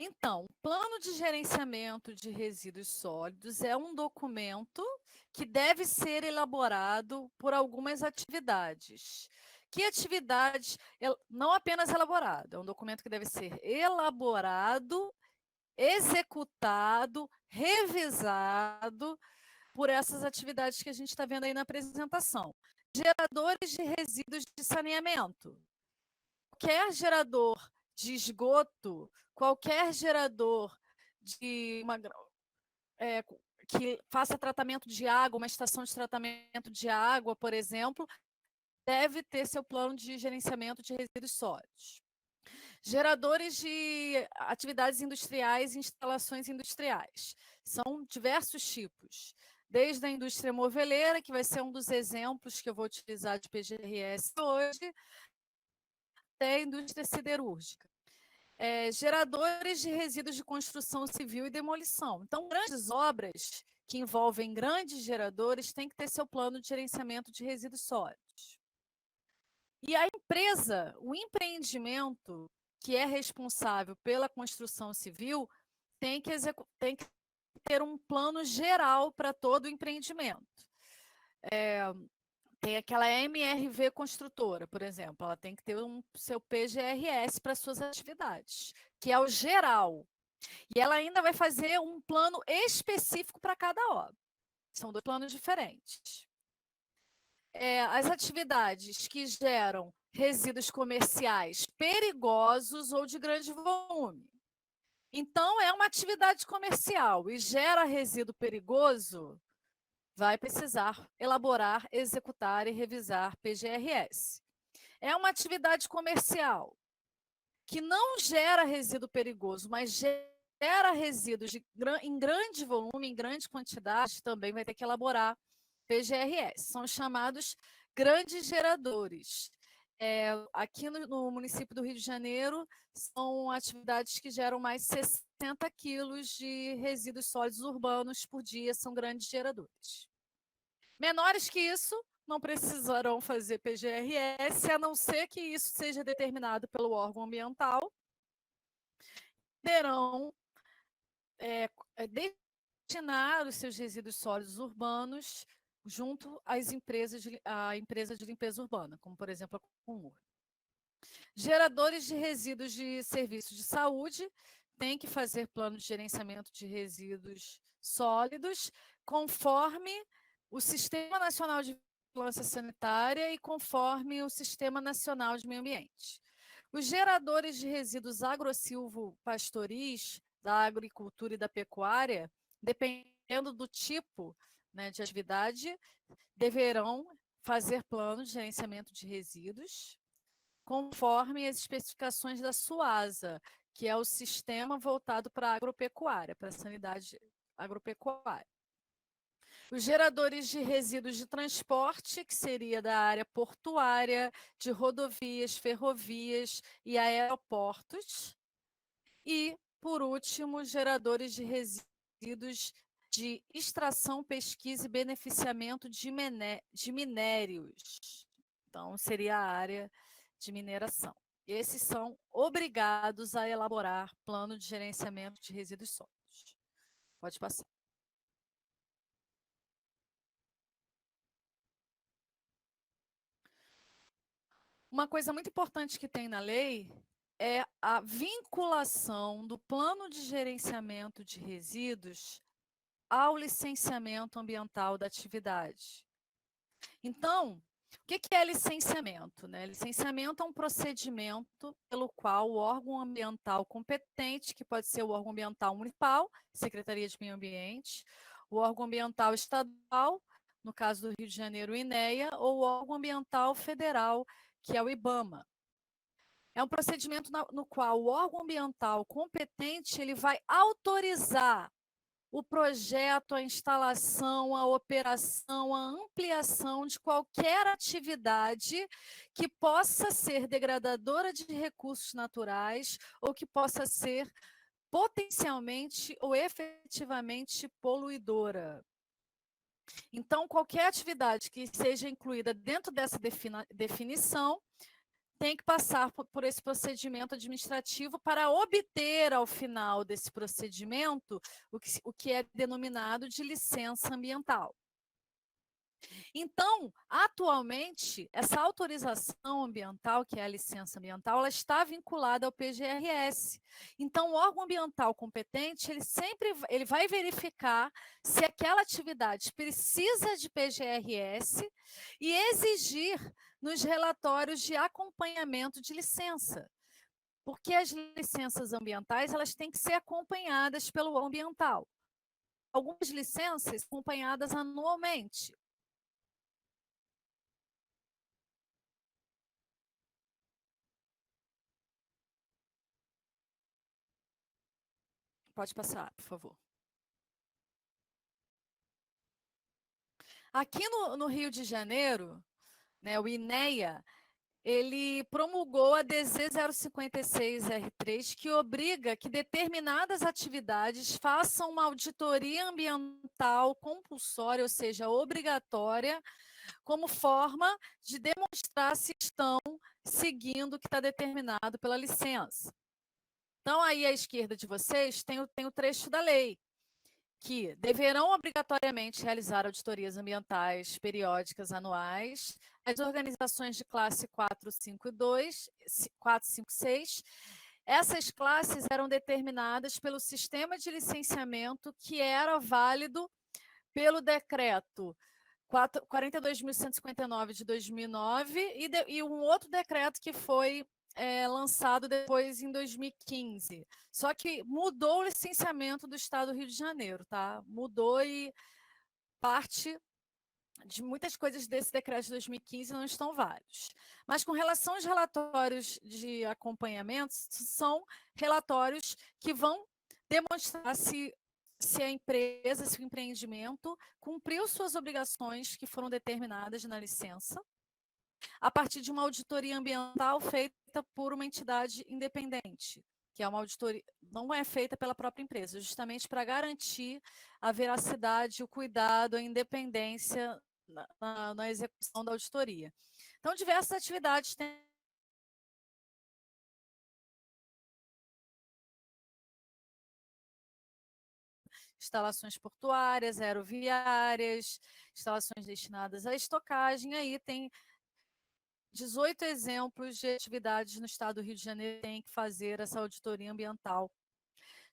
Então, o plano de gerenciamento de resíduos sólidos é um documento que deve ser elaborado por algumas atividades. Que atividades? Não apenas elaborado, é um documento que deve ser elaborado, executado, revisado por essas atividades que a gente está vendo aí na apresentação. Geradores de resíduos de saneamento. Qualquer gerador de esgoto, qualquer gerador de que faça tratamento de água, uma estação de tratamento de água, por exemplo, deve ter seu plano de gerenciamento de resíduos sólidos. Geradores de atividades industriais e instalações industriais. São diversos tipos. Desde a indústria moveleira, que vai ser um dos exemplos que eu vou utilizar de PGRS hoje, até a indústria siderúrgica. Geradores de resíduos de construção civil e demolição. Então, grandes obras que envolvem grandes geradores têm que ter seu plano de gerenciamento de resíduos sólidos. E a empresa, o empreendimento que é responsável pela construção civil, tem que ter um plano geral para todo o empreendimento. Tem aquela MRV construtora, por exemplo, ela tem que ter seu PGRS para suas atividades, que é o geral. E ela ainda vai fazer um plano específico para cada obra. São dois planos diferentes. As atividades que geram resíduos comerciais perigosos ou de grande volume. Então, é uma atividade comercial e gera resíduo perigoso, vai precisar elaborar, executar e revisar PGRS. É uma atividade comercial que não gera resíduo perigoso, mas gera resíduos em grande volume, em grande quantidade, também vai ter que elaborar PGRS. São chamados grandes geradores. Aqui no município do Rio de Janeiro, são atividades que geram mais 60 quilos de resíduos sólidos urbanos por dia, são grandes geradores. Menores que isso, não precisarão fazer PGRS, a não ser que isso seja determinado pelo órgão ambiental, poderão destinar os seus resíduos sólidos urbanos junto à empresa de limpeza urbana, como, por exemplo, a Comur. Geradores de resíduos de serviços de saúde têm que fazer plano de gerenciamento de resíduos sólidos conforme o Sistema Nacional de Vigilância Sanitária e conforme o Sistema Nacional de Meio Ambiente. Os geradores de resíduos agro-silvo-pastoris da agricultura e da pecuária, dependendo do tipo, né, de atividade, deverão fazer plano de gerenciamento de resíduos conforme as especificações da SUASA, que é o sistema voltado para a agropecuária, para a sanidade agropecuária. Os geradores de resíduos de transporte, que seria da área portuária, de rodovias, ferrovias e aeroportos. E, por último, geradores de resíduos de extração, pesquisa e beneficiamento de minérios. Então, seria a área de mineração. Esses são obrigados a elaborar plano de gerenciamento de resíduos sólidos. Pode passar. Uma coisa muito importante que tem na lei é a vinculação do plano de gerenciamento de resíduos ao licenciamento ambiental da atividade. Então, o que é licenciamento, né? Licenciamento é um procedimento pelo qual o órgão ambiental competente, que pode ser o órgão ambiental municipal, Secretaria de Meio Ambiente, o órgão ambiental estadual, no caso do Rio de Janeiro, o INEA, ou o órgão ambiental federal, que é o IBAMA. É um procedimento no qual o órgão ambiental competente ele vai autorizar o projeto, a instalação, a operação, a ampliação de qualquer atividade que possa ser degradadora de recursos naturais ou que possa ser potencialmente ou efetivamente poluidora. Então, qualquer atividade que seja incluída dentro dessa definição tem que passar por esse procedimento administrativo para obter, ao final desse procedimento, o que é denominado de licença ambiental. Então, atualmente, essa autorização ambiental, que é a licença ambiental, ela está vinculada ao PGRS. Então, o órgão ambiental competente, ele vai verificar se aquela atividade precisa de PGRS e exigir nos relatórios de acompanhamento de licença. Porque as licenças ambientais, elas têm que ser acompanhadas pelo ambiental. Algumas licenças acompanhadas anualmente. Pode passar, por favor. Aqui no Rio de Janeiro, né, o INEA, ele promulgou a DZ 056R3, que obriga que determinadas atividades façam uma auditoria ambiental compulsória, ou seja, obrigatória, como forma de demonstrar se estão seguindo o que está determinado pela licença. Então, aí à esquerda de vocês tem o trecho da lei, que deverão obrigatoriamente realizar auditorias ambientais periódicas anuais as organizações de classe 4, 5 e 2, 4, 5, 6. Essas classes eram determinadas pelo sistema de licenciamento que era válido pelo decreto 42.159 de 2009 e um outro decreto que foi lançado depois em 2015. Só que mudou o licenciamento do Estado do Rio de Janeiro, tá? Mudou e parte de muitas coisas desse decreto de 2015 não estão válidos. Mas com relação aos relatórios de acompanhamento, são relatórios que vão demonstrar se a empresa, se o empreendimento cumpriu suas obrigações que foram determinadas na licença, a partir de uma auditoria ambiental feita por uma entidade independente, que é uma auditoria, não é feita pela própria empresa, justamente para garantir a veracidade, o cuidado, a independência na execução da auditoria. Então, diversas atividades têm instalações portuárias, aeroviárias, instalações destinadas à estocagem, aí tem 18 exemplos de atividades no estado do Rio de Janeiro que tem que fazer essa auditoria ambiental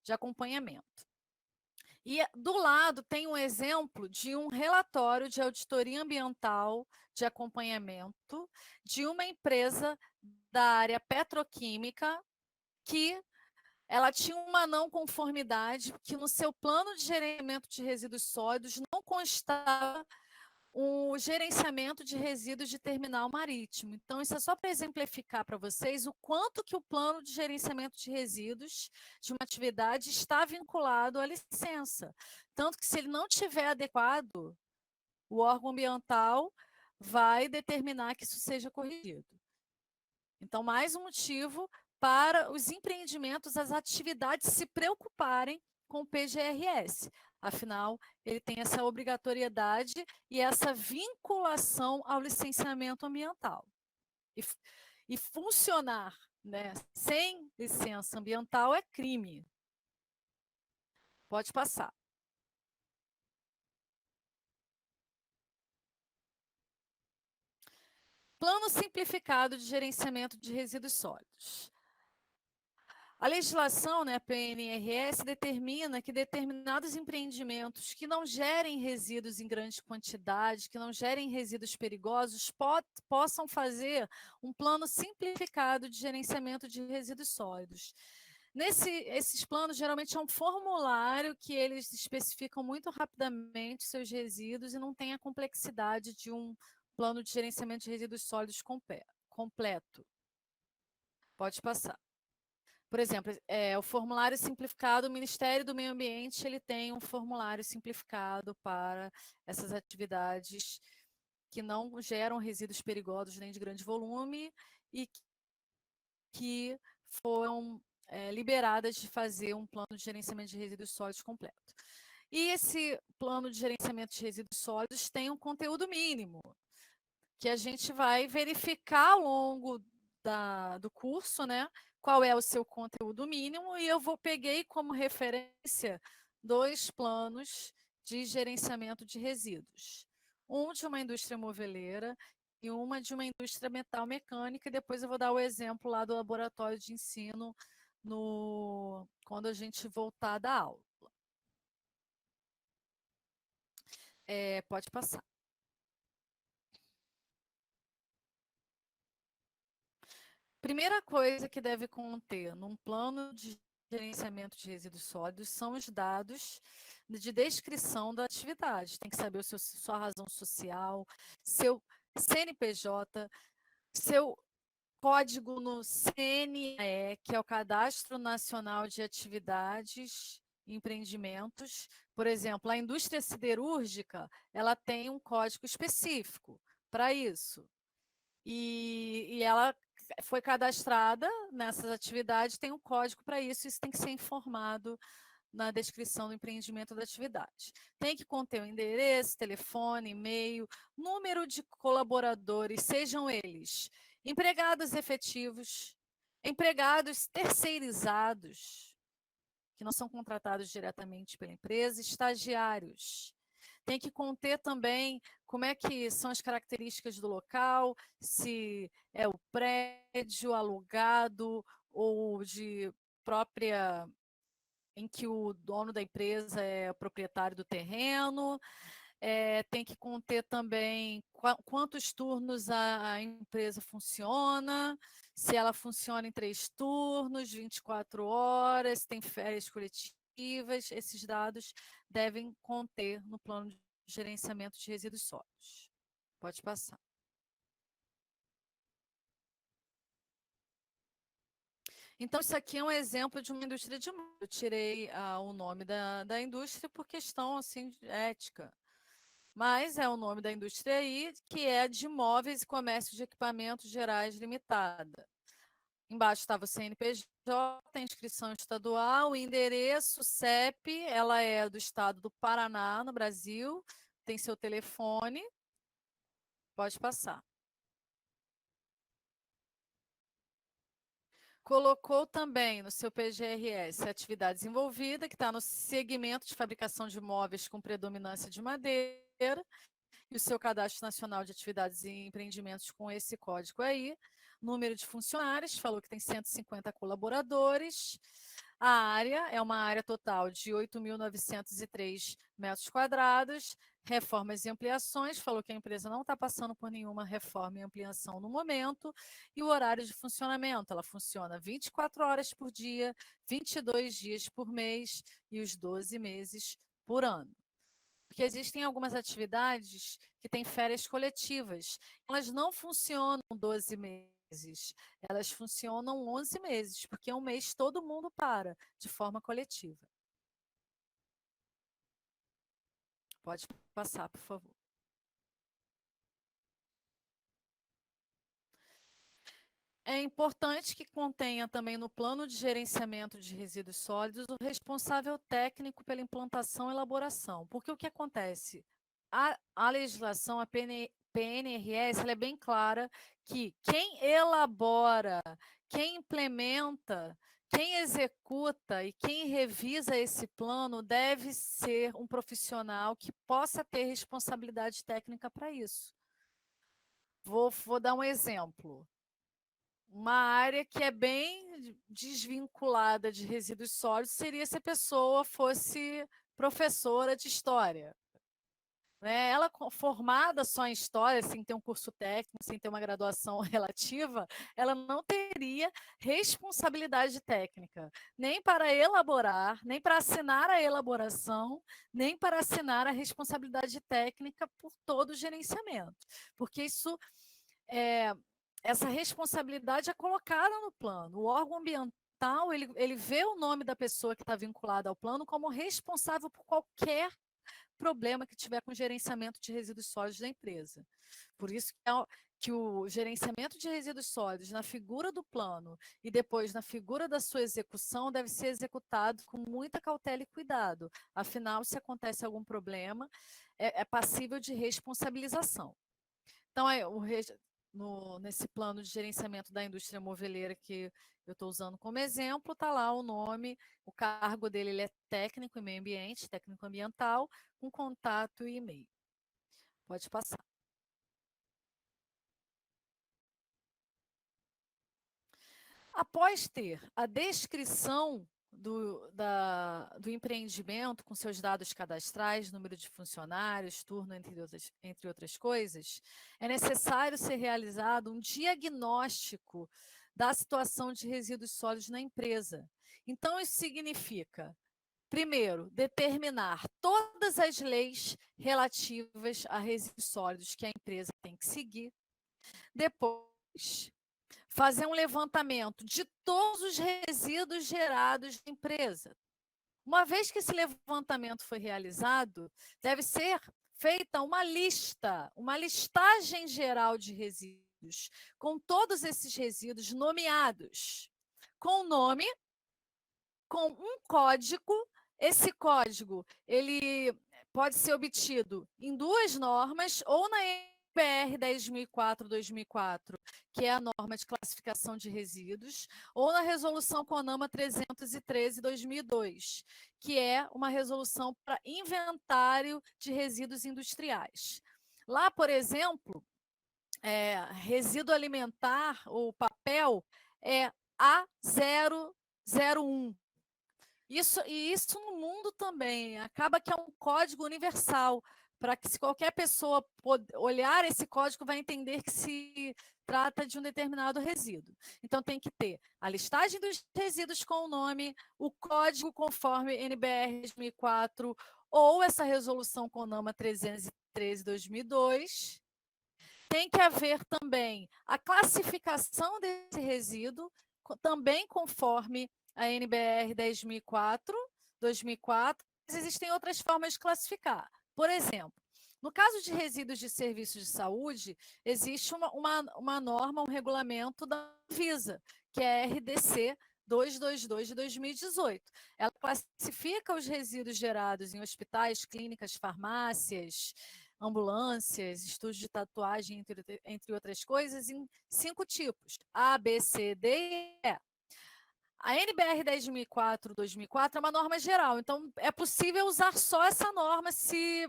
de acompanhamento. E do lado tem um exemplo de um relatório de auditoria ambiental de acompanhamento de uma empresa da área petroquímica que ela tinha uma não conformidade, que no seu plano de gerenciamento de resíduos sólidos não constava o gerenciamento de resíduos de terminal marítimo. Então, isso é só para exemplificar para vocês o quanto que o plano de gerenciamento de resíduos de uma atividade está vinculado à licença. Tanto que, se ele não tiver adequado, o órgão ambiental vai determinar que isso seja corrigido. Então, mais um motivo para os empreendimentos, as atividades se preocuparem com o PGRS. Afinal, ele tem essa obrigatoriedade e essa vinculação ao licenciamento ambiental. E funcionar, né, sem licença ambiental é crime. Pode passar. Plano simplificado de gerenciamento de resíduos sólidos. A legislação, né, a PNRS, determina que determinados empreendimentos que não gerem resíduos em grande quantidade, que não gerem resíduos perigosos, possam fazer um plano simplificado de gerenciamento de resíduos sólidos. Esses planos, geralmente, é um formulário que eles especificam muito rapidamente seus resíduos e não tem a complexidade de um plano de gerenciamento de resíduos sólidos completo. Pode passar. Por exemplo, o formulário simplificado, o Ministério do Meio Ambiente ele tem um formulário simplificado para essas atividades que não geram resíduos perigosos nem de grande volume e que foram liberadas de fazer um plano de gerenciamento de resíduos sólidos completo. E esse plano de gerenciamento de resíduos sólidos tem um conteúdo mínimo, que a gente vai verificar ao longo do curso, né? Qual é o seu conteúdo mínimo, e eu peguei como referência 2 planos de gerenciamento de resíduos. Um de uma indústria moveleira e uma de uma indústria metal-mecânica, e depois eu vou dar o exemplo lá do laboratório de ensino quando a gente voltar da aula. Pode passar. Primeira coisa que deve conter num plano de gerenciamento de resíduos sólidos são os dados de descrição da atividade. Tem que saber sua razão social, seu CNPJ, seu código no CNE, que é o Cadastro Nacional de Atividades e Empreendimentos. Por exemplo, a indústria siderúrgica, ela tem um código específico para isso. E ela foi cadastrada nessas atividades, tem um código para isso, isso tem que ser informado na descrição do empreendimento da atividade. Tem que conter o endereço, telefone, e-mail, número de colaboradores, sejam eles empregados efetivos, empregados terceirizados, que não são contratados diretamente pela empresa, estagiários. Tem que conter também como é que são as características do local, se é o prédio alugado ou de própria em que o dono da empresa é proprietário do terreno. Tem que conter também quantos turnos a empresa funciona, se ela funciona em 3 turnos, 24 horas, tem férias coletivas. Esses dados devem conter no plano de gerenciamento de resíduos sólidos. Pode passar. Então, isso aqui é um exemplo de uma indústria de móveis. Eu tirei o nome da indústria por questão assim, de ética. Mas é o nome da indústria aí, que é de Móveis e Comércio de Equipamentos Gerais Limitada. Embaixo estava o CNPJ, a inscrição estadual, o endereço, CEP, ela é do estado do Paraná, no Brasil, tem seu telefone, pode passar. Colocou também no seu PGRS a atividade desenvolvida, que está no segmento de fabricação de móveis com predominância de madeira, e o seu cadastro nacional de atividades e empreendimentos com esse código aí. Número de funcionários, falou que tem 150 colaboradores. A área é uma área total de 8.903 metros quadrados. Reformas e ampliações, falou que a empresa não está passando por nenhuma reforma e ampliação no momento. E o horário de funcionamento, ela funciona 24 horas por dia, 22 dias por mês e os 12 meses por ano. Porque existem algumas atividades que têm férias coletivas. Elas não funcionam 12 meses, elas funcionam 11 meses, porque um mês todo mundo para, de forma coletiva. Pode passar, por favor. É importante que contenha também no plano de gerenciamento de resíduos sólidos o responsável técnico pela implantação e elaboração. Porque o que acontece? A legislação, a PNRS, ela é bem clara que quem elabora, quem implementa, quem executa e quem revisa esse plano deve ser um profissional que possa ter responsabilidade técnica para isso. Vou dar um exemplo. Uma área que é bem desvinculada de resíduos sólidos seria se a pessoa fosse professora de história. Né? Ela formada só em história, sem ter um curso técnico, sem ter uma graduação relativa, ela não teria responsabilidade técnica, nem para elaborar, nem para assinar a elaboração, nem para assinar a responsabilidade técnica por todo o gerenciamento, porque isso essa responsabilidade é colocada no plano. O órgão ambiental, ele vê o nome da pessoa que está vinculada ao plano como responsável por qualquer problema que tiver com o gerenciamento de resíduos sólidos da empresa. Por isso que o gerenciamento de resíduos sólidos na figura do plano e depois na figura da sua execução deve ser executado com muita cautela e cuidado. Afinal, se acontece algum problema, é passível de responsabilização. Então, nesse plano de gerenciamento da indústria moveleira que eu estou usando como exemplo, está lá o nome, o cargo dele ele é técnico em meio ambiente, técnico ambiental, com contato e e-mail. Pode passar. Após ter a descrição do empreendimento, com seus dados cadastrais, número de funcionários, turno, entre outras coisas, é necessário ser realizado um diagnóstico da situação de resíduos sólidos na empresa. Então, isso significa, primeiro, determinar todas as leis relativas a resíduos sólidos que a empresa tem que seguir. Depois, fazer um levantamento de todos os resíduos gerados na empresa. Uma vez que esse levantamento foi realizado, deve ser feita uma lista, uma listagem geral de resíduos, com todos esses resíduos nomeados, com nome, com um código. Esse código ele pode ser obtido em duas normas, ou na NBR 10.004/2004, que é a norma de classificação de resíduos, ou na resolução CONAMA 313/2002, que é uma resolução para inventário de resíduos industriais. Lá, por exemplo, resíduo alimentar ou papel é A001. Isso no mundo também, acaba que é um código universal, para que se qualquer pessoa olhar esse código vai entender que se trata de um determinado resíduo. Então tem que ter a listagem dos resíduos com o nome, o código conforme NBR 2004 ou essa resolução CONAMA 313/2002. Tem que haver também a classificação desse resíduo, também conforme a NBR 10.004/2004, mas existem outras formas de classificar. Por exemplo, no caso de resíduos de serviços de saúde, existe uma norma, um regulamento da Anvisa, que é a RDC 222 de 2018. Ela classifica os resíduos gerados em hospitais, clínicas, farmácias, ambulâncias, estúdios de tatuagem, entre outras coisas, em 5 tipos: A, B, C, D e E. A NBR 10.004/2004 é uma norma geral, então é possível usar só essa norma se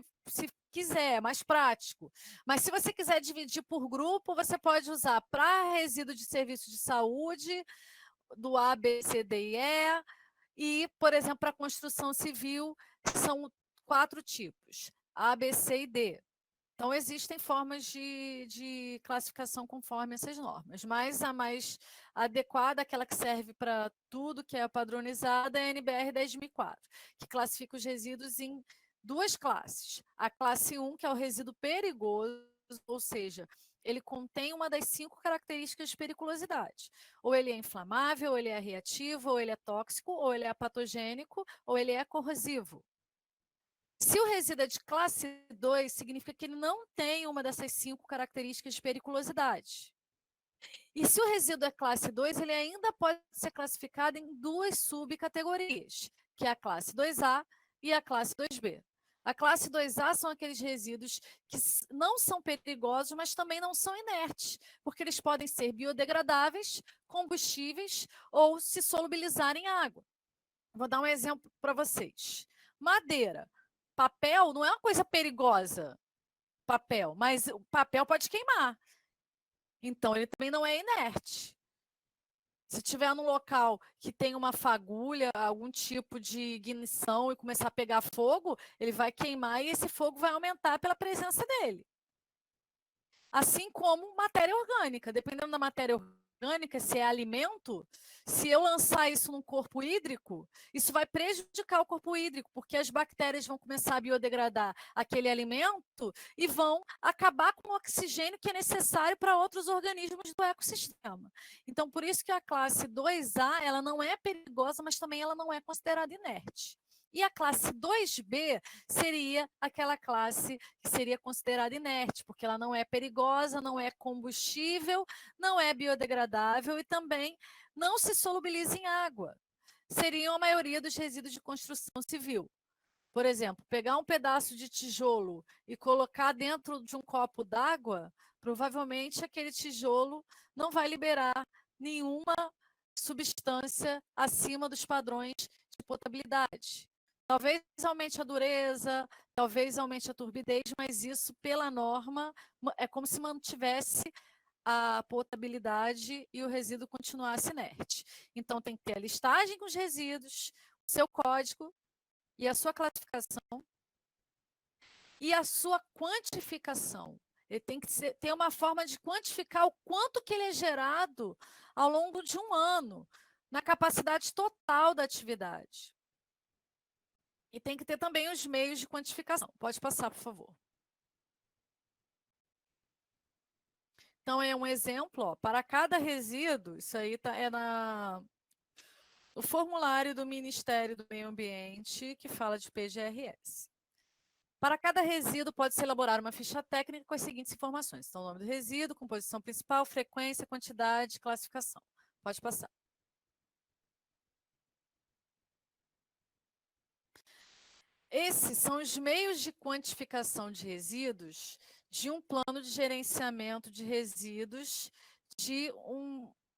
quiser, é mais prático. Mas se você quiser dividir por grupo, você pode usar para resíduo de serviço de saúde, do A, B, C, D e E, e, por exemplo, para construção civil, são 4 tipos: A, B, C e D. Então, existem formas de classificação conforme essas normas, mas a mais adequada, aquela que serve para tudo, que é a padronizada, é a NBR 10.004, que classifica os resíduos em duas classes. A classe 1, que é o resíduo perigoso, ou seja, ele contém uma das 5 características de periculosidade. Ou ele é inflamável, ou ele é reativo, ou ele é tóxico, ou ele é patogênico, ou ele é corrosivo. Se o resíduo é de classe 2, significa que ele não tem uma dessas 5 características de periculosidade. E se o resíduo é classe 2, ele ainda pode ser classificado em 2 subcategorias, que é a classe 2A e a classe 2B. A classe 2A são aqueles resíduos que não são perigosos, mas também não são inertes, porque eles podem ser biodegradáveis, combustíveis ou se solubilizar em água. Vou dar um exemplo para vocês. Madeira. Papel não é uma coisa perigosa, papel, mas o papel pode queimar. Então, ele também não é inerte. Se tiver num local que tem uma fagulha, algum tipo de ignição e começar a pegar fogo, ele vai queimar e esse fogo vai aumentar pela presença dele. Assim como matéria orgânica, dependendo da matéria orgânica, se é alimento, se eu lançar isso num corpo hídrico, isso vai prejudicar o corpo hídrico, porque as bactérias vão começar a biodegradar aquele alimento e vão acabar com o oxigênio que é necessário para outros organismos do ecossistema. Então, por isso que a classe 2A, ela não é perigosa, mas também ela não é considerada inerte. E a classe 2B seria aquela classe que seria considerada inerte, porque ela não é perigosa, não é combustível, não é biodegradável e também não se solubiliza em água. Seriam a maioria dos resíduos de construção civil. Por exemplo, pegar um pedaço de tijolo e colocar dentro de um copo d'água, provavelmente aquele tijolo não vai liberar nenhuma substância acima dos padrões de potabilidade. Talvez aumente a dureza, talvez aumente a turbidez, mas isso, pela norma, é como se mantivesse a potabilidade e o resíduo continuasse inerte. Então, tem que ter a listagem com os resíduos, o seu código e a sua classificação e a sua quantificação. Ele tem que ter uma forma de quantificar o quanto que ele é gerado ao longo de um ano, na capacidade total da atividade. E tem que ter também os meios de quantificação. Pode passar, por favor. Então, é um exemplo, ó, para cada resíduo, isso aí é no formulário do Ministério do Meio Ambiente, que fala de PGRS. Para cada resíduo, pode-se elaborar uma ficha técnica com as seguintes informações. Então, o nome do resíduo, composição principal, frequência, quantidade, classificação. Pode passar. Esses são os meios de quantificação de resíduos de um plano de gerenciamento de resíduos de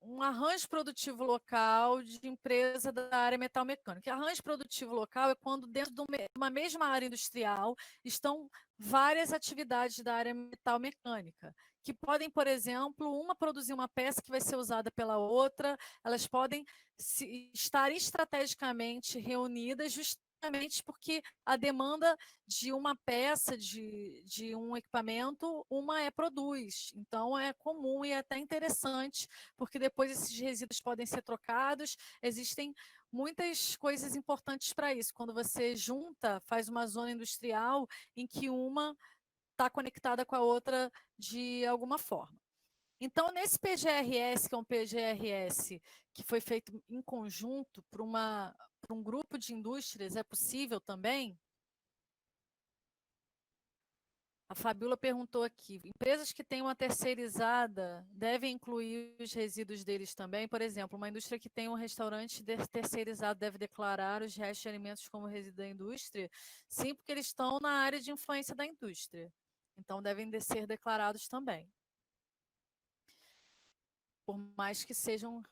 um arranjo produtivo local de empresa da área metalmecânica. Arranjo produtivo local é quando dentro de uma mesma área industrial estão várias atividades da área metalmecânica, que podem, por exemplo, uma produzir uma peça que vai ser usada pela outra, elas podem estar estrategicamente reunidas justamente porque a demanda de uma peça, de um equipamento, uma produz. Então, é comum e é até interessante, porque depois esses resíduos podem ser trocados. Existem muitas coisas importantes para isso. Quando você junta, faz uma zona industrial em que uma está conectada com a outra de alguma forma. Então, nesse PGRS, que é um PGRS que foi feito em conjunto por um grupo de indústrias, é possível também? A Fabiola perguntou aqui, empresas que têm uma terceirizada devem incluir os resíduos deles também? Por exemplo, uma indústria que tem um restaurante terceirizado deve declarar os restos de alimentos como resíduo da indústria? Sim, porque eles estão na área de influência da indústria. Então, devem ser declarados também. Por mais que sejam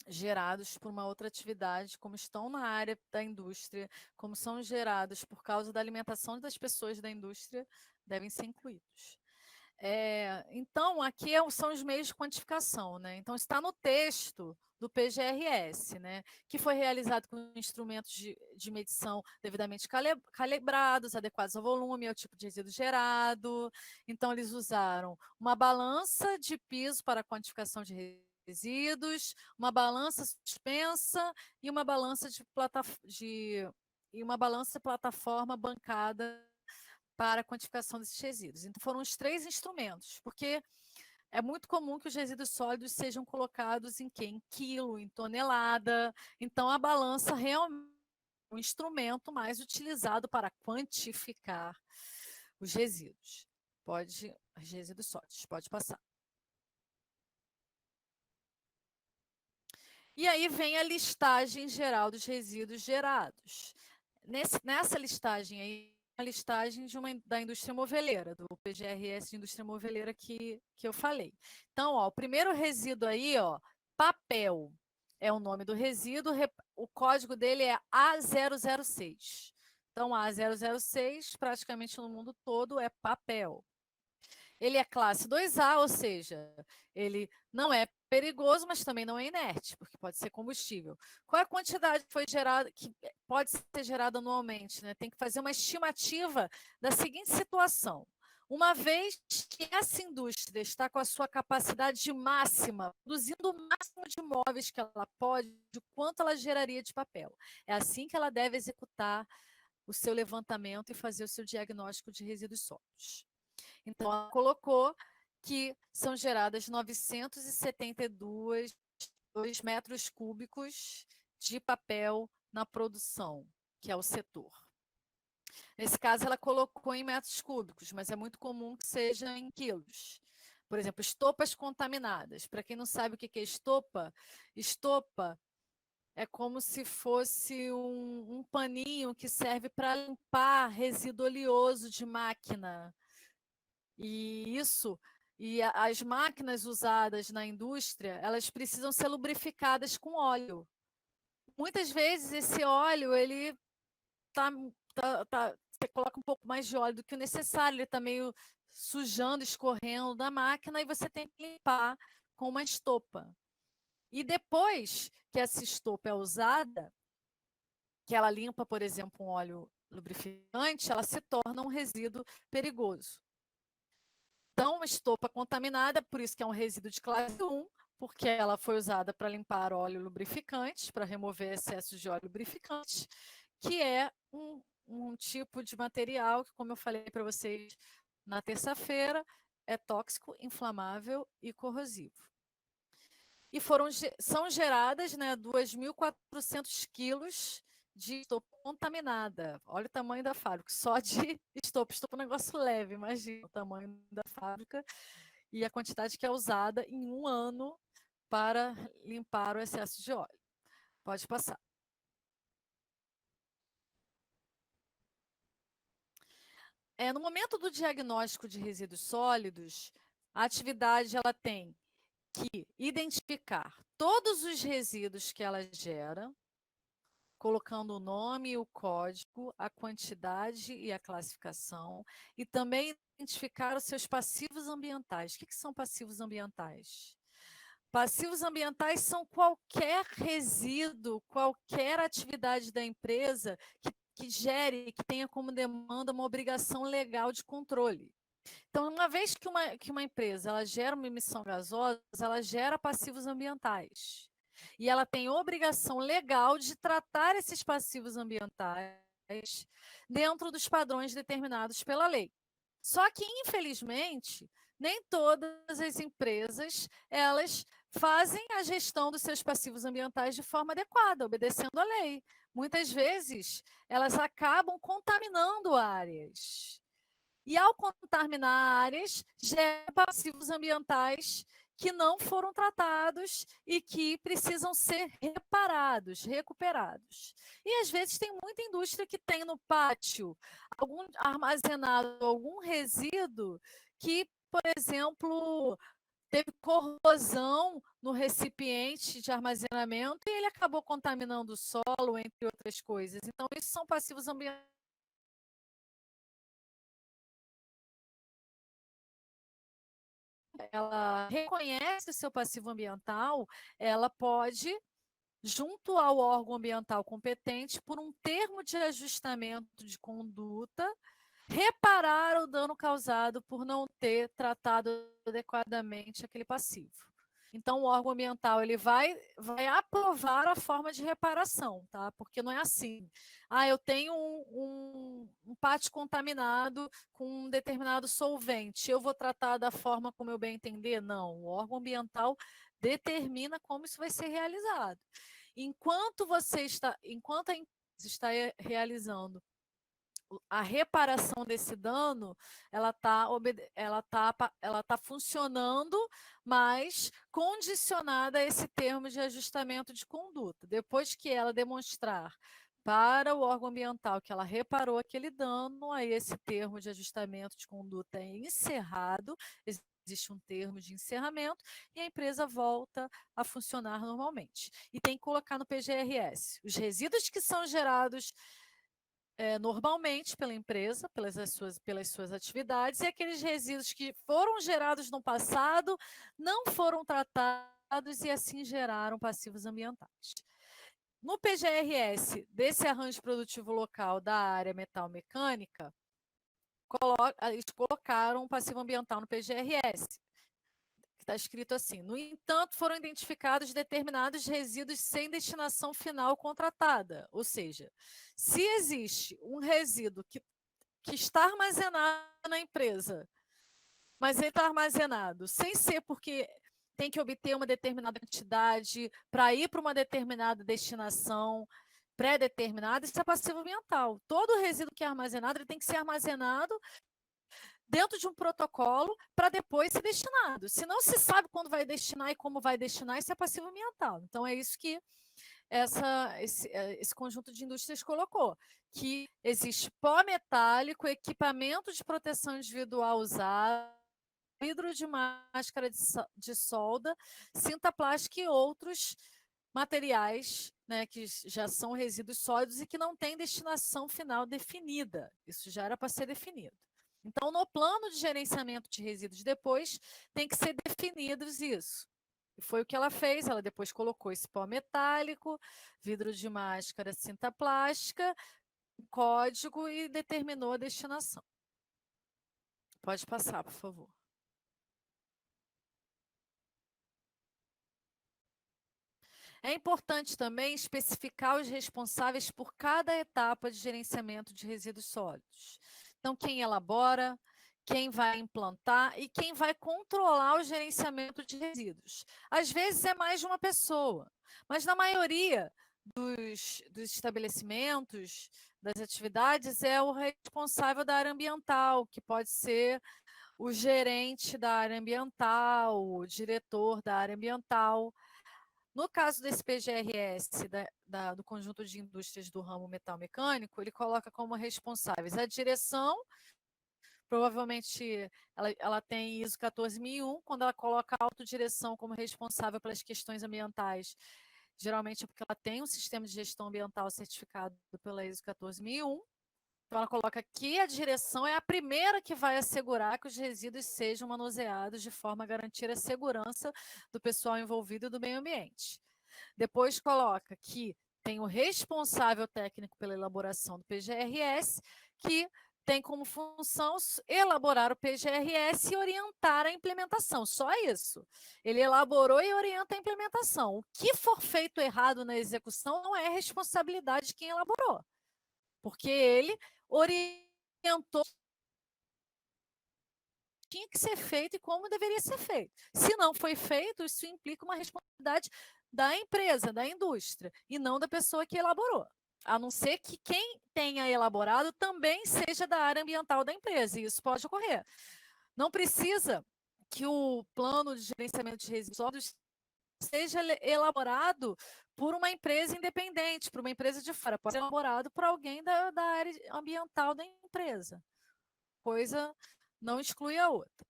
gerados por uma outra atividade, como estão na área da indústria, como são gerados por causa da alimentação das pessoas da indústria, devem ser incluídos. Então, aqui são os meios de quantificação, né? Então, está no texto do PGRS, né? Que foi realizado com instrumentos de medição devidamente calibrados, adequados ao volume, ao tipo de resíduo gerado. Então, eles usaram uma balança de piso para quantificação de resíduos, uma balança suspensa e uma balança plataforma bancada para a quantificação desses resíduos. Então, foram os 3 instrumentos, porque é muito comum que os resíduos sólidos sejam colocados em quê? Em quilo, em tonelada. Então, a balança realmente é um instrumento mais utilizado para quantificar os resíduos. Os resíduos sólidos, pode passar. E aí vem a listagem geral dos resíduos gerados. Nessa listagem aí, a listagem da indústria moveleira, do PGRS de indústria moveleira que eu falei. Então, ó, o primeiro resíduo aí, ó, papel, é o nome do resíduo, o código dele é A006. Então, A006, praticamente no mundo todo, é papel. Ele é classe 2A, ou seja, ele não é perigoso, mas também não é inerte, porque pode ser combustível. Qual é a quantidade que foi gerada, que pode ser gerada anualmente? Né? Tem que fazer uma estimativa da seguinte situação. Uma vez que essa indústria está com a sua capacidade máxima, produzindo o máximo de móveis que ela pode, de quanto ela geraria de papel. É assim que ela deve executar o seu levantamento e fazer o seu diagnóstico de resíduos sólidos. Então, ela colocou que são geradas 972 metros cúbicos de papel na produção, que é o setor. Nesse caso, ela colocou em metros cúbicos, mas é muito comum que seja em quilos. Por exemplo, estopas contaminadas. Para quem não sabe o que é estopa, estopa é como se fosse um paninho que serve para limpar resíduo oleoso de máquina. E isso, as máquinas usadas na indústria, elas precisam ser lubrificadas com óleo. Muitas vezes esse óleo, ele tá, você coloca um pouco mais de óleo do que o necessário, ele está meio sujando, escorrendo da máquina e você tem que limpar com uma estopa. E depois que essa estopa é usada, que ela limpa, por exemplo, um óleo lubrificante, ela se torna um resíduo perigoso. Então, uma estopa contaminada, por isso que é um resíduo de classe 1, porque ela foi usada para limpar óleo lubrificante, para remover excessos de óleo lubrificante, que é um tipo de material que, como eu falei para vocês na terça-feira, é tóxico, inflamável e corrosivo. E são geradas, né, 2.400 quilos de estopa contaminada. Olha o tamanho da fábrica, só de estopa. Estopa é um negócio leve, imagina o tamanho da fábrica e a quantidade que é usada em um ano para limpar o excesso de óleo. Pode passar. No momento do diagnóstico de resíduos sólidos, a atividade ela tem que identificar todos os resíduos que ela gera, colocando o nome, o código, a quantidade e a classificação, e também identificar os seus passivos ambientais. O que são passivos ambientais? Passivos ambientais são qualquer resíduo, qualquer atividade da empresa que gere, que tenha como demanda uma obrigação legal de controle. Então, uma vez que uma empresa ela gera uma emissão gasosa, ela gera passivos ambientais. E ela tem obrigação legal de tratar esses passivos ambientais dentro dos padrões determinados pela lei. Só que, infelizmente, nem todas as empresas elas fazem a gestão dos seus passivos ambientais de forma adequada, obedecendo à lei. Muitas vezes, elas acabam contaminando áreas. E ao contaminar áreas, gera passivos ambientais que não foram tratados e que precisam ser reparados, recuperados. E às vezes tem muita indústria que tem no pátio algum armazenado algum resíduo que, por exemplo, teve corrosão no recipiente de armazenamento e ele acabou contaminando o solo, entre outras coisas. Então, isso são passivos ambientais. Ela reconhece o seu passivo ambiental, ela pode, junto ao órgão ambiental competente, por um termo de ajustamento de conduta, reparar o dano causado por não ter tratado adequadamente aquele passivo. Então, o órgão ambiental ele vai aprovar a forma de reparação, tá? Porque não é assim. Eu tenho um pátio contaminado com um determinado solvente, eu vou tratar da forma como eu bem entender? Não, o órgão ambiental determina como isso vai ser realizado. Enquanto a empresa está realizando a reparação desse dano, ela tá funcionando, mas condicionada a esse termo de ajustamento de conduta. Depois que ela demonstrar para o órgão ambiental que ela reparou aquele dano, aí esse termo de ajustamento de conduta é encerrado, existe um termo de encerramento e a empresa volta a funcionar normalmente. E tem que colocar no PGRS os resíduos que são gerados normalmente pela empresa, pelas suas atividades, e aqueles resíduos que foram gerados no passado não foram tratados e assim geraram passivos ambientais. No PGRS desse arranjo produtivo local da área metal mecânica, eles colocaram um passivo ambiental no PGRS, que está escrito assim: no entanto, foram identificados determinados resíduos sem destinação final contratada. Ou seja, se existe um resíduo que está armazenado na empresa, mas ele está armazenado sem ser porque tem que obter uma determinada quantidade para ir para uma determinada destinação pré-determinada, isso é passivo ambiental. Todo resíduo que é armazenado, ele tem que ser armazenado dentro de um protocolo para depois ser destinado. Se não se sabe quando vai destinar e como vai destinar, isso é passivo ambiental. Então, é isso que esse conjunto de indústrias colocou, que existe pó metálico, equipamento de proteção individual usado, vidro de máscara de solda, cinta plástica e outros materiais, né, que já são resíduos sólidos e que não têm destinação final definida. Isso já era para ser definido. Então, no plano de gerenciamento de resíduos depois, tem que ser definidos isso. E foi o que ela fez, ela depois colocou esse pó metálico, vidro de máscara, cinta plástica, código e determinou a destinação. Pode passar, por favor. É importante também especificar os responsáveis por cada etapa de gerenciamento de resíduos sólidos. Então, quem elabora, quem vai implantar e quem vai controlar o gerenciamento de resíduos. Às vezes é mais de uma pessoa, mas na maioria dos estabelecimentos, das atividades, é o responsável da área ambiental, que pode ser o gerente da área ambiental, o diretor da área ambiental. No caso desse PGRS, do conjunto de indústrias do ramo metal mecânico, ele coloca como responsáveis a direção, provavelmente ela tem ISO 14001, quando ela coloca a autodireção como responsável pelas questões ambientais, geralmente é porque ela tem um sistema de gestão ambiental certificado pela ISO 14001. Então, ela coloca que a direção é a primeira que vai assegurar que os resíduos sejam manuseados de forma a garantir a segurança do pessoal envolvido e do meio ambiente. Depois coloca que tem o responsável técnico pela elaboração do PGRS, que tem como função elaborar o PGRS e orientar a implementação. Só isso. Ele elaborou e orienta a implementação. O que for feito errado na execução não é responsabilidade de quem elaborou, porque ele orientou tinha que ser feito e como deveria ser feito. Se não foi feito, isso implica uma responsabilidade da empresa, da indústria, e não da pessoa que elaborou. A não ser que quem tenha elaborado também seja da área ambiental da empresa, e isso pode ocorrer. Não precisa que o plano de gerenciamento de resíduos sólidos seja elaborado por uma empresa independente, por uma empresa de fora. Pode ser elaborado por alguém da área ambiental da empresa. Coisa não exclui a outra.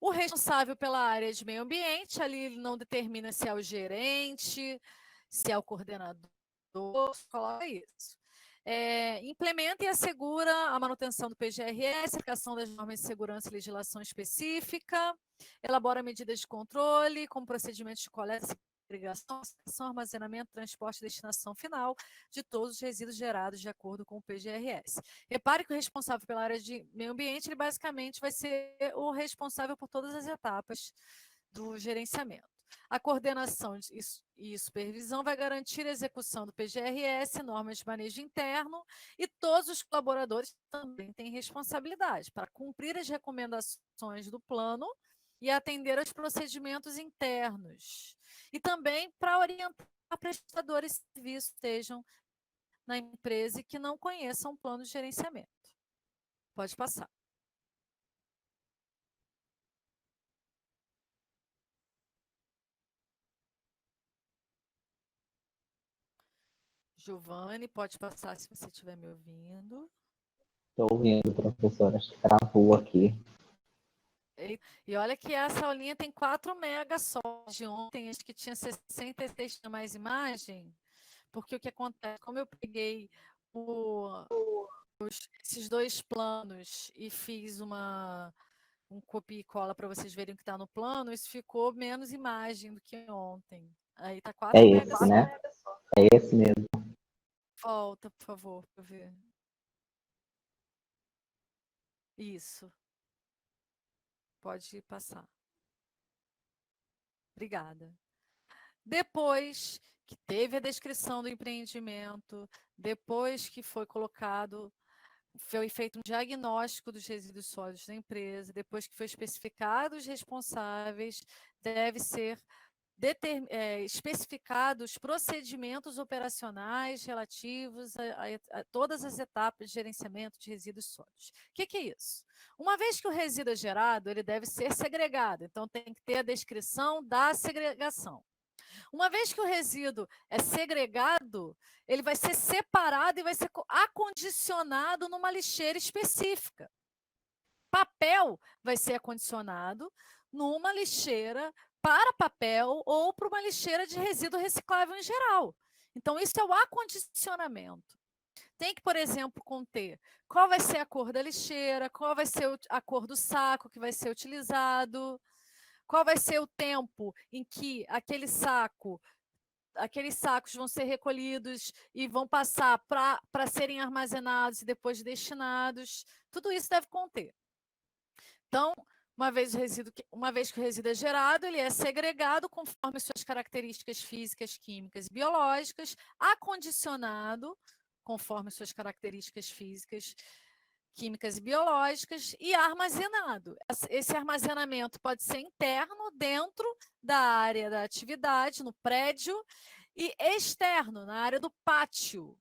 O responsável pela área de meio ambiente, ali ele não determina se é o gerente, se é o coordenador, coloca isso. Implementa e assegura a manutenção do PGRS, aplicação das normas de segurança e legislação específica, elabora medidas de controle, como procedimentos de coleta, segregação, armazenamento, transporte e destinação final de todos os resíduos gerados de acordo com o PGRS. Repare que o responsável pela área de meio ambiente, ele basicamente vai ser o responsável por todas as etapas do gerenciamento. A coordenação e supervisão vai garantir a execução do PGRS, normas de manejo interno, e todos os colaboradores também têm responsabilidade para cumprir as recomendações do plano e atender aos procedimentos internos. E também para orientar prestadores de serviços que estejam na empresa e que não conheçam o plano de gerenciamento. Pode passar. Giovanni, pode passar se você estiver me ouvindo. Estou ouvindo, professora. Acho que travou aqui. E olha que essa aulinha tem 4 megas só. De ontem, acho que tinha 66, tinha mais imagem, porque o que acontece, como eu peguei esses dois planos e fiz um copia e cola para vocês verem o que está no plano, isso ficou menos imagem do que ontem. Aí está 4 megas esse, só. né? É esse mesmo. Volta, por favor, para ver. Isso. Pode passar. Obrigada. Depois que teve a descrição do empreendimento, depois que foi feito um diagnóstico dos resíduos sólidos da empresa, depois que foi especificado os responsáveis, deve ser especificados procedimentos operacionais relativos a todas as etapas de gerenciamento de resíduos sólidos. O que é isso? Uma vez que o resíduo é gerado, ele deve ser segregado, então tem que ter a descrição da segregação. Uma vez que o resíduo é segregado, ele vai ser separado e vai ser acondicionado numa lixeira específica. Papel vai ser acondicionado numa lixeira para papel ou para uma lixeira de resíduo reciclável em geral. Então, isso é o acondicionamento. Tem que, por exemplo, conter qual vai ser a cor da lixeira, qual vai ser a cor do saco que vai ser utilizado, qual vai ser o tempo em que aqueles sacos vão ser recolhidos e vão passar para serem armazenados e depois destinados. Tudo isso deve conter. Então, uma vez que o resíduo é gerado, ele é segregado conforme suas características físicas, químicas e biológicas, acondicionado conforme suas características físicas, químicas e biológicas e armazenado. Esse armazenamento pode ser interno, dentro da área da atividade, no prédio, e externo, na área do pátio.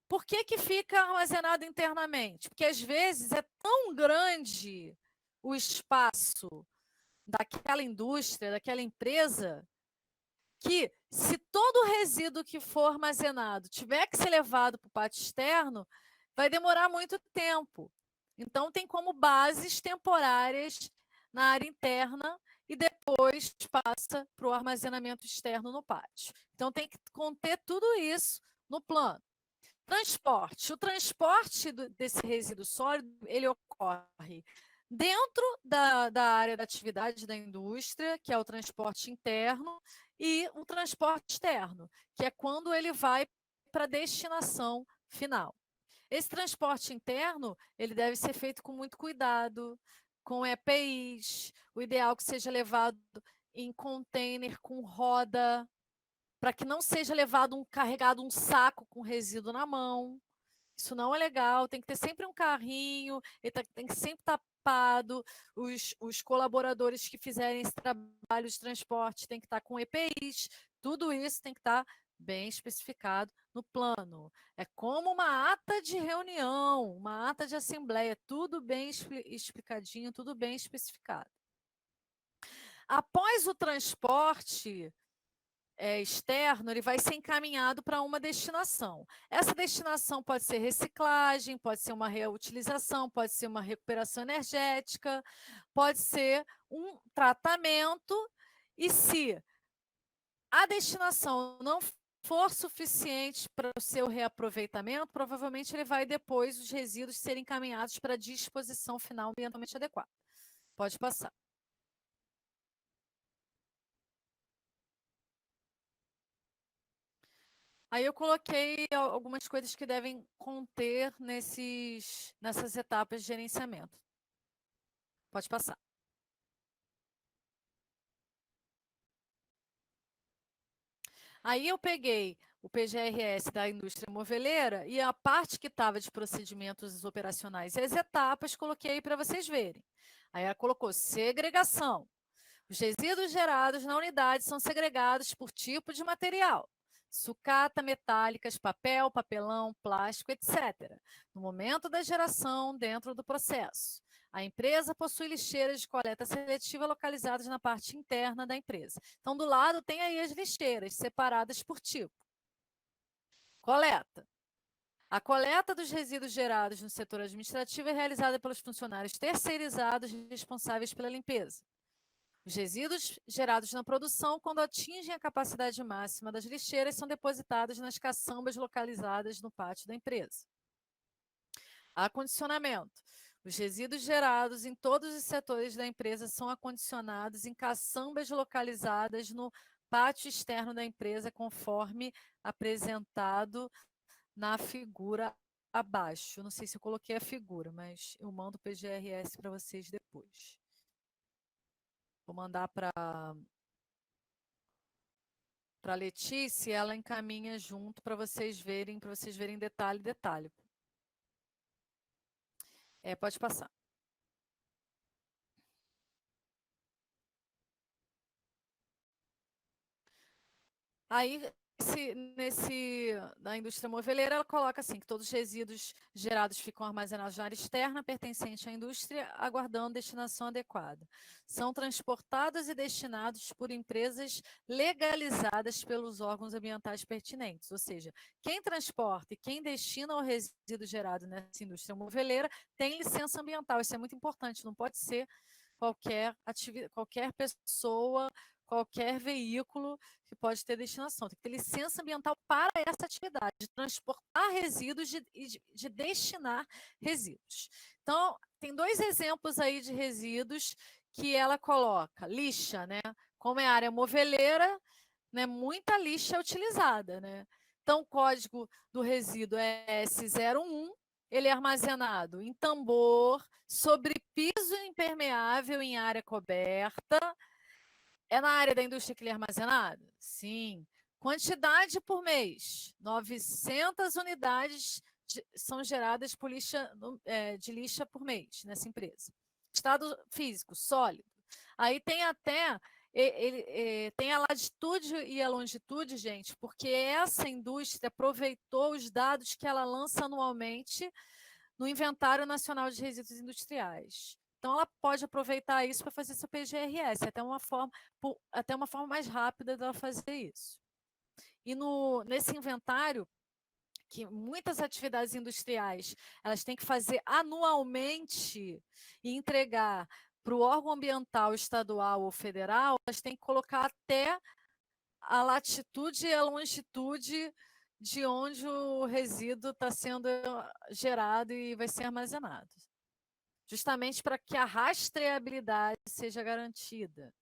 Por que que fica armazenado internamente? Porque às vezes é tão grande o espaço daquela indústria, daquela empresa, que se todo o resíduo que for armazenado tiver que ser levado para o pátio externo, vai demorar muito tempo. Então, tem como bases temporárias na área interna e depois passa para o armazenamento externo no pátio. Então, tem que conter tudo isso no plano. Transporte. O transporte desse resíduo sólido, ele ocorre dentro da área da atividade da indústria, que é o transporte interno, e o transporte externo, que é quando ele vai para a destinação final. Esse transporte interno, ele deve ser feito com muito cuidado, com EPIs, o ideal é que seja levado em container com roda, para que não seja carregado um saco com resíduo na mão. Isso não é legal, tem que ter sempre um carrinho, tem que sempre tapado, os colaboradores que fizerem esse trabalho de transporte tem que estar com EPIs, tudo isso tem que estar bem especificado no plano. É como uma ata de reunião, uma ata de assembleia, tudo bem explicadinho, tudo bem especificado. Após o transporte externo, ele vai ser encaminhado para uma destinação. Essa destinação pode ser reciclagem, pode ser uma reutilização, pode ser uma recuperação energética, pode ser um tratamento, e se a destinação não for suficiente para o seu reaproveitamento, provavelmente ele vai depois os resíduos serem encaminhados para a disposição final ambientalmente adequada. Pode passar. Aí eu coloquei algumas coisas que devem conter nessas etapas de gerenciamento. Pode passar. Aí eu peguei o PGRS da indústria moveleira e a parte que estava de procedimentos operacionais e as etapas coloquei para vocês verem. Aí ela colocou segregação. Os resíduos gerados na unidade são segregados por tipo de material: sucata, metálicas, papel, papelão, plástico, etc. No momento da geração, dentro do processo, a empresa possui lixeiras de coleta seletiva localizadas na parte interna da empresa. Então, do lado tem aí as lixeiras separadas por tipo. Coleta. A coleta dos resíduos gerados no setor administrativo é realizada pelos funcionários terceirizados responsáveis pela limpeza. Os resíduos gerados na produção, quando atingem a capacidade máxima das lixeiras, são depositados nas caçambas localizadas no pátio da empresa. Acondicionamento. Os resíduos gerados em todos os setores da empresa são acondicionados em caçambas localizadas no pátio externo da empresa, conforme apresentado na figura abaixo. Não sei se eu coloquei a figura, mas eu mando o PGRS para vocês depois. Vou mandar para a Letícia, ela encaminha junto para vocês verem detalhe, detalhe. Pode passar. Aí Na indústria moveleira, ela coloca assim, que todos os resíduos gerados ficam armazenados na área externa, pertencente à indústria, aguardando destinação adequada. São transportados e destinados por empresas legalizadas pelos órgãos ambientais pertinentes, ou seja, quem transporta e quem destina o resíduo gerado nessa indústria moveleira tem licença ambiental, isso é muito importante, não pode ser qualquer pessoa, qualquer veículo que pode ter destinação. Tem que ter licença ambiental para essa atividade, de transportar resíduos e de destinar resíduos. Então, tem 2 exemplos aí de resíduos que ela coloca. Lixa, né? Como é área moveleira, né, muita lixa é utilizada, né? Então, o código do resíduo é S01, ele é armazenado em tambor, sobre piso impermeável em área coberta. É na área da indústria que ele é armazenado? Sim. Quantidade por mês: 900 unidades são geradas por de lixa por mês nessa empresa. Estado físico, sólido. Aí tem até tem a latitude e a longitude, gente, porque essa indústria aproveitou os dados que ela lança anualmente no Inventário Nacional de Resíduos Industriais. Então, ela pode aproveitar isso para fazer seu PGRS, até uma forma mais rápida dela fazer isso. E nesse inventário, que muitas atividades industriais elas têm que fazer anualmente e entregar para o órgão ambiental estadual ou federal, elas têm que colocar até a latitude e a longitude de onde o resíduo está sendo gerado e vai ser armazenado, justamente para que a rastreabilidade seja garantida.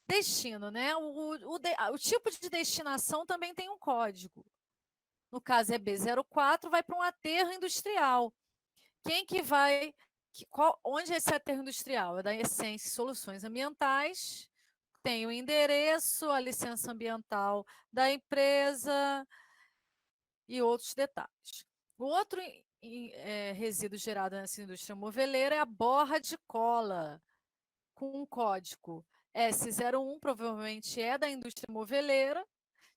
Destino, né? O tipo de destinação também tem um código. No caso é B04, vai para um aterro industrial. Quem que vai... onde é esse aterro industrial? É da Essência Soluções Ambientais, tem o endereço, a licença ambiental da empresa e outros detalhes. O outro resíduo gerado nessa indústria moveleira é a borra de cola, com um código S01, provavelmente é da indústria moveleira.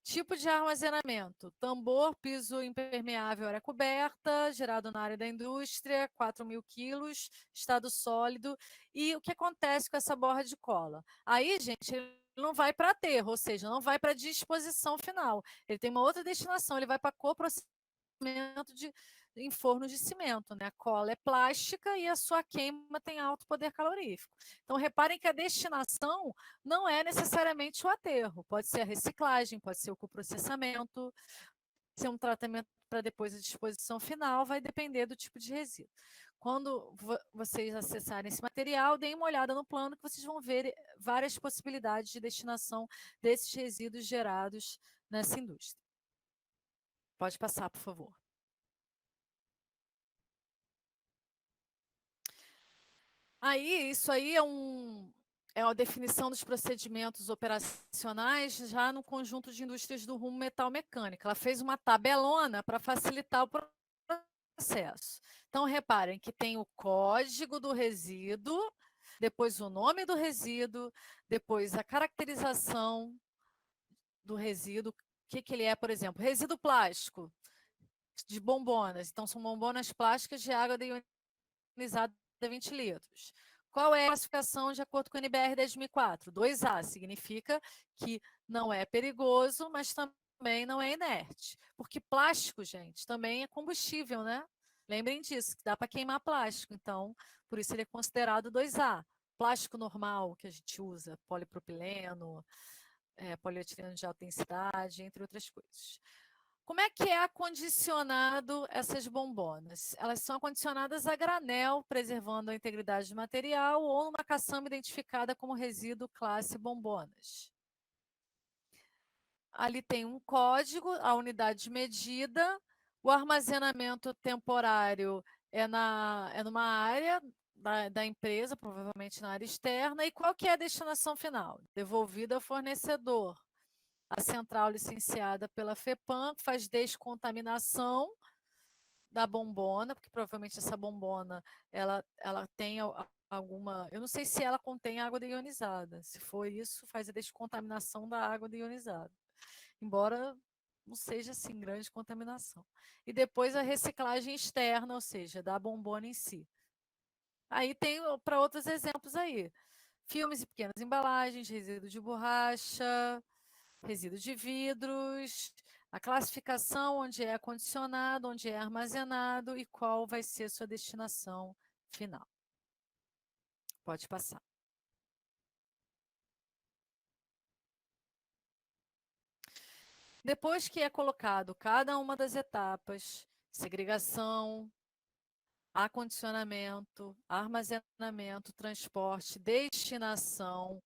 Tipo de armazenamento: tambor, piso impermeável, área coberta, gerado na área da indústria, 4.000 quilos, estado sólido. E o que acontece com essa borra de cola? Aí, gente, ele não vai para aterro, ou seja, não vai para disposição final. Ele tem uma outra destinação, ele vai para coprocessamento em forno de cimento, né? A cola é plástica e a sua queima tem alto poder calorífico. Então, reparem que a destinação não é necessariamente o aterro, pode ser a reciclagem, pode ser o coprocessamento, ser um tratamento para depois a disposição final, vai depender do tipo de resíduo. Quando vocês acessarem esse material, deem uma olhada no plano que vocês vão ver várias possibilidades de destinação desses resíduos gerados nessa indústria. Pode passar, por favor. Aí, isso aí é uma definição dos procedimentos operacionais já no conjunto de indústrias do rumo metal mecânica. Ela fez uma tabelona para facilitar o processo. Então, reparem que tem o código do resíduo, depois o nome do resíduo, depois a caracterização do resíduo, o que ele é, por exemplo, resíduo plástico de bombonas. Então, são bombonas plásticas de água deionizada de 20 litros. Qual é a classificação de acordo com o NBR 10.004? 2A significa que não é perigoso, mas também não é inerte. Porque plástico, gente, também é combustível, né? Lembrem disso, que dá para queimar plástico. Então, por isso ele é considerado 2A. Plástico normal que a gente usa, polipropileno, polietileno de alta densidade, entre outras coisas. Como é que é acondicionado essas bombonas? Elas são acondicionadas a granel, preservando a integridade do material, ou numa caçamba identificada como resíduo classe bombonas. Ali tem um código, a unidade de medida, o armazenamento temporário é numa área da empresa, provavelmente na área externa, e qual que é a destinação final? Devolvida ao fornecedor. A central licenciada pela FEPAM faz descontaminação da bombona, porque provavelmente essa bombona ela tem alguma... Eu não sei se ela contém água deionizada. Se for isso, faz a descontaminação da água deionizada. embora não seja assim grande contaminação. E depois a reciclagem externa, ou seja, da bombona em si. Aí tem para outros exemplos aí. Filmes e pequenas embalagens, resíduo de borracha, resíduo de vidros, a classificação, onde é acondicionado, onde é armazenado e qual vai ser sua destinação final. Pode passar. Depois que é colocado cada uma das etapas, segregação, acondicionamento, armazenamento, transporte, destinação,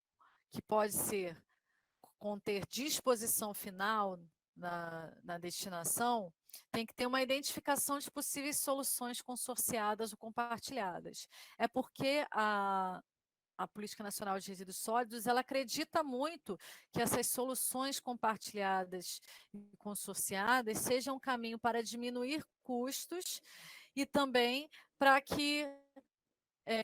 que pode ser conter disposição final na destinação, tem que ter uma identificação de possíveis soluções consorciadas ou compartilhadas. É porque a Política Nacional de Resíduos Sólidos, ela acredita muito que essas soluções compartilhadas e consorciadas sejam um caminho para diminuir custos e também para que,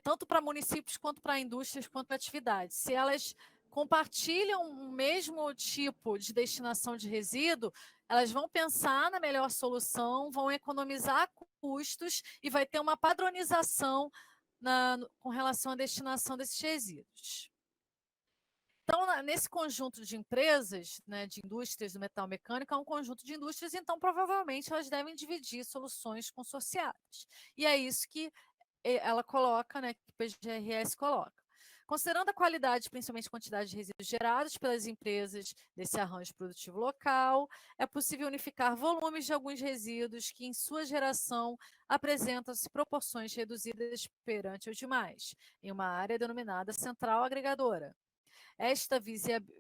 tanto para municípios quanto para indústrias, quanto para atividades, se elas compartilham o mesmo tipo de destinação de resíduo, elas vão pensar na melhor solução, vão economizar custos e vai ter uma padronização com relação à destinação desses resíduos. Então, nesse conjunto de empresas, né, de indústrias do metal mecânico, é um conjunto de indústrias, então provavelmente elas devem dividir soluções consorciadas. E é isso que ela coloca, né, que o PGRS coloca. Considerando a qualidade, principalmente a quantidade de resíduos gerados pelas empresas desse arranjo produtivo local, é possível unificar volumes de alguns resíduos que, em sua geração, apresentam-se proporções reduzidas perante os demais, em uma área denominada central agregadora. Esta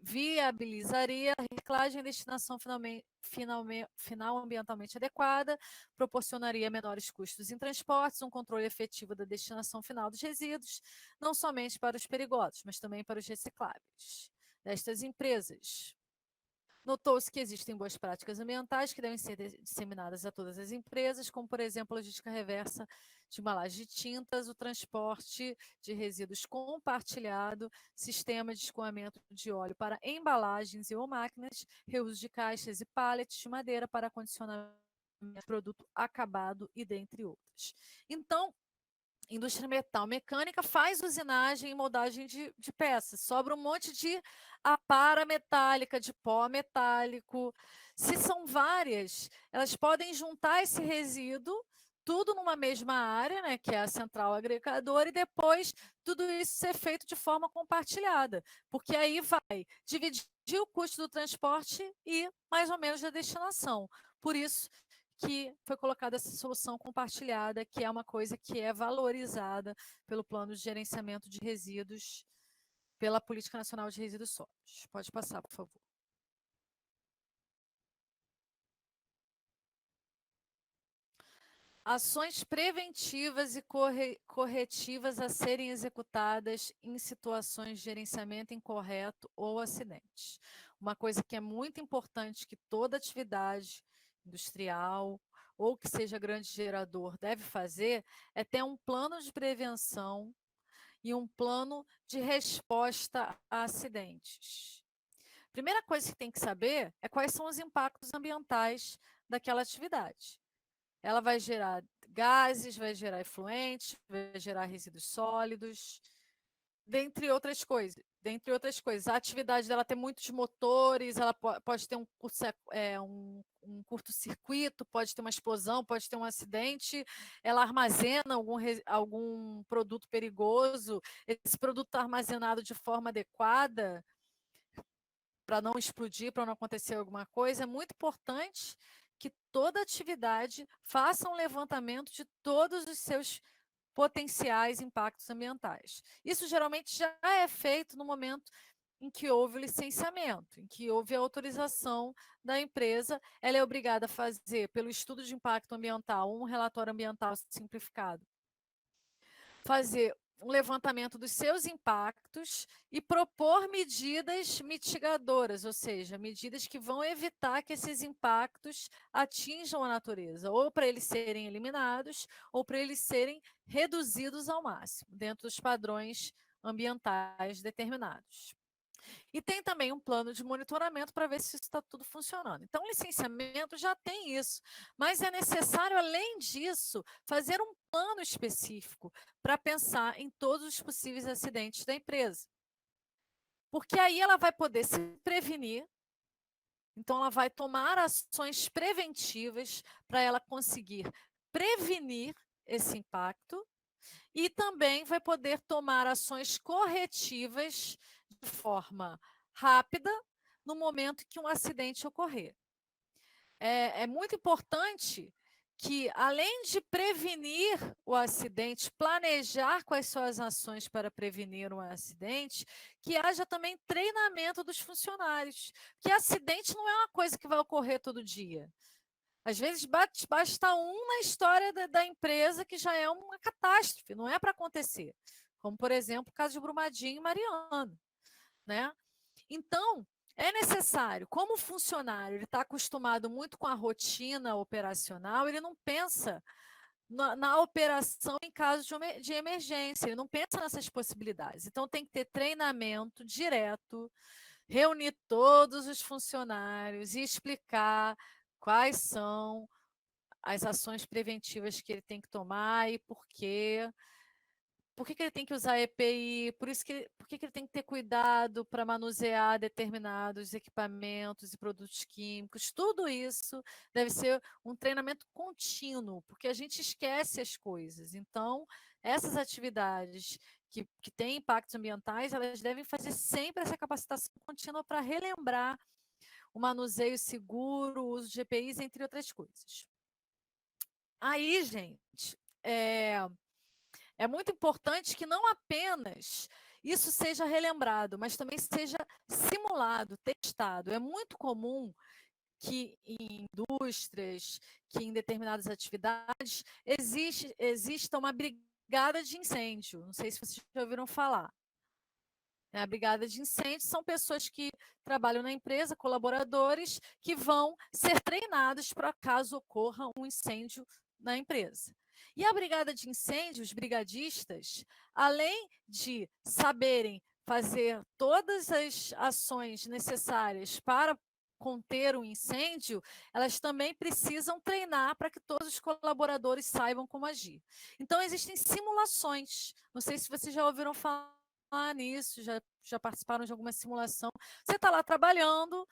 viabilizaria a reciclagem e destinação final ambientalmente adequada, proporcionaria menores custos em transportes, um controle efetivo da destinação final dos resíduos, não somente para os perigosos, mas também para os recicláveis destas empresas. Notou-se que existem boas práticas ambientais que devem ser disseminadas a todas as empresas, como, por exemplo, a logística reversa de embalagem de tintas, o transporte de resíduos compartilhado, sistema de escoamento de óleo para embalagens e ou máquinas, reuso de caixas e pallets de madeira para acondicionamento de produto acabado e dentre outras. Então, indústria metal mecânica faz usinagem e moldagem de peças. Sobra um monte de apara metálica, de pó metálico. Se são várias, elas podem juntar esse resíduo, tudo numa mesma área, né, que é a central agregadora, e depois tudo isso ser feito de forma compartilhada, porque aí vai dividir o custo do transporte e mais ou menos da destinação. Por isso que foi colocada essa solução compartilhada, que é uma coisa que é valorizada pelo Plano de Gerenciamento de Resíduos, pela Política Nacional de Resíduos Sólidos. Pode passar, por favor. Ações preventivas e corretivas a serem executadas em situações de gerenciamento incorreto ou acidentes. Uma coisa que é muito importante que toda atividade industrial ou que seja grande gerador deve fazer é ter um plano de prevenção e um plano de resposta a acidentes. Primeira coisa que tem que saber é quais são os impactos ambientais daquela atividade. Ela vai gerar gases, vai gerar efluentes, vai gerar resíduos sólidos, dentre outras coisas. Dentre outras coisas, a atividade dela tem muitos motores, ela pode ter um curto-circuito, pode ter uma explosão, pode ter um acidente, ela armazena algum produto perigoso, esse produto está armazenado de forma adequada para não explodir, para não acontecer alguma coisa, é muito importante que toda atividade faça um levantamento de todos os seus potenciais impactos ambientais. Isso geralmente já é feito no momento em que houve o licenciamento, em que houve a autorização da empresa, ela é obrigada a fazer, pelo estudo de impacto ambiental, um relatório ambiental simplificado, fazer um levantamento dos seus impactos e propor medidas mitigadoras, ou seja, medidas que vão evitar que esses impactos atinjam a natureza, ou para eles serem eliminados, ou para eles serem reduzidos ao máximo, dentro dos padrões ambientais determinados. E tem também um plano de monitoramento para ver se está tudo funcionando. Então, o licenciamento já tem isso, mas é necessário, além disso, fazer um plano específico para pensar em todos os possíveis acidentes da empresa. Porque aí ela vai poder se prevenir, então ela vai tomar ações preventivas para ela conseguir prevenir esse impacto e também vai poder tomar ações corretivas de forma rápida no momento que um acidente ocorrer. É muito importante que, além de prevenir o acidente, planejar quais são as ações para prevenir um acidente, que haja também treinamento dos funcionários. Porque acidente não é uma coisa que vai ocorrer todo dia. Às vezes basta um na história da empresa que já é uma catástrofe, não é para acontecer. Como, por exemplo, o caso de Brumadinho e Mariana, né? Então, é necessário, como o funcionário ele está acostumado muito com a rotina operacional, ele não pensa na operação em caso de emergência, ele não pensa nessas possibilidades. Então, tem que ter treinamento direto, reunir todos os funcionários e explicar quais são as ações preventivas que ele tem que tomar e por quê. Por que ele tem que usar EPI? Por que ele tem que ter cuidado para manusear determinados equipamentos e produtos químicos? Tudo isso deve ser um treinamento contínuo, porque a gente esquece as coisas. Então, essas atividades que têm impactos ambientais, elas devem fazer sempre essa capacitação contínua para relembrar o manuseio seguro, o uso de EPIs, entre outras coisas. Aí, gente, é muito importante que não apenas isso seja relembrado, mas também seja simulado, testado. É muito comum que em indústrias, que em determinadas atividades, exista uma brigada de incêndio. Não sei se vocês já ouviram falar. A brigada de incêndio são pessoas que trabalham na empresa, colaboradores, que vão ser treinados para caso ocorra um incêndio na empresa. E a brigada de incêndio, os brigadistas, além de saberem fazer todas as ações necessárias para conter o incêndio, elas também precisam treinar para que todos os colaboradores saibam como agir. Então, existem simulações. Não sei se vocês já ouviram falar nisso, já participaram de alguma simulação. Você está lá trabalhando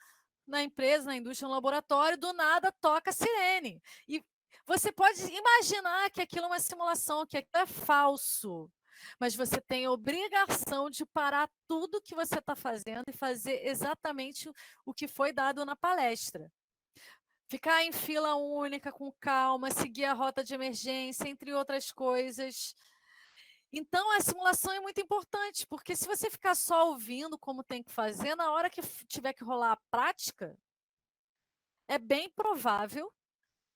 na empresa, na indústria, no laboratório, do nada toca a sirene. E você pode imaginar que aquilo é uma simulação, que aquilo é falso. Mas você tem a obrigação de parar tudo que você está fazendo e fazer exatamente o que foi dado na palestra. Ficar em fila única, com calma, seguir a rota de emergência, entre outras coisas. Então, a simulação é muito importante, porque se você ficar só ouvindo como tem que fazer, na hora que tiver que rolar a prática, é bem provável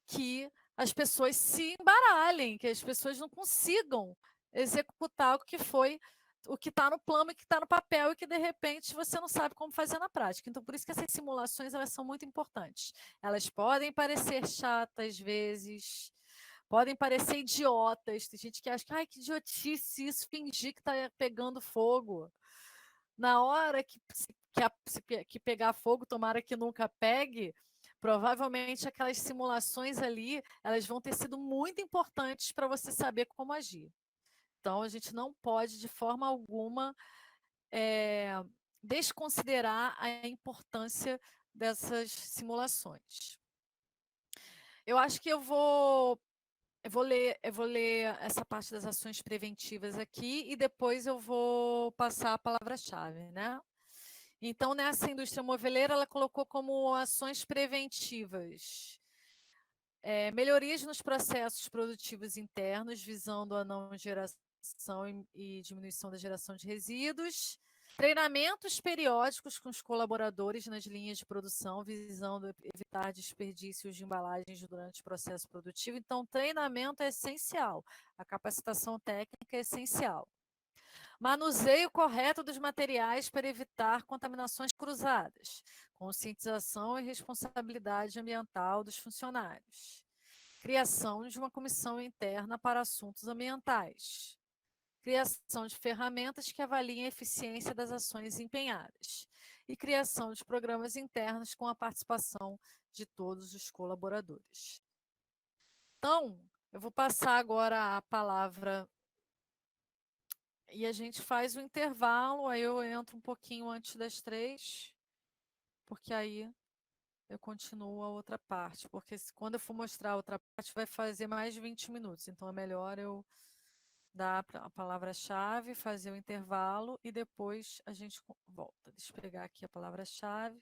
que as pessoas se embaralhem, que as pessoas não consigam executar o que está no plano, o que está no papel e que de repente você não sabe como fazer na prática. Então, por isso que essas simulações elas são muito importantes. Elas podem parecer chatas às vezes, podem parecer idiotas. Tem gente que acha que, ai, que idiotice isso, fingir que está pegando fogo. Na hora que pegar fogo, tomara que nunca pegue, provavelmente aquelas simulações ali, elas vão ter sido muito importantes para você saber como agir. Então, a gente não pode, de forma alguma, desconsiderar a importância dessas simulações. Eu acho que eu vou ler essa parte das ações preventivas aqui e depois eu vou passar a palavra-chave, né? Então, nessa indústria moveleira, ela colocou como ações preventivas melhorias nos processos produtivos internos, visando a não geração e diminuição da geração de resíduos, treinamentos periódicos com os colaboradores nas linhas de produção, visando evitar desperdícios de embalagens durante o processo produtivo. Então, treinamento é essencial, a capacitação técnica é essencial. Manuseio correto dos materiais para evitar contaminações cruzadas. Conscientização e responsabilidade ambiental dos funcionários. Criação de uma comissão interna para assuntos ambientais. criação de ferramentas que avaliem a eficiência das ações empenhadas e criação de programas internos com a participação de todos os colaboradores. Então, eu vou passar agora a palavra e a gente faz o intervalo, aí eu entro um pouquinho antes das 3, porque aí eu continuo a outra parte, porque quando eu for mostrar a outra parte vai fazer mais de 20 minutos, então é melhor eu dar a palavra-chave, fazer o intervalo e depois a gente volta. Deixa eu pegar aqui a palavra-chave.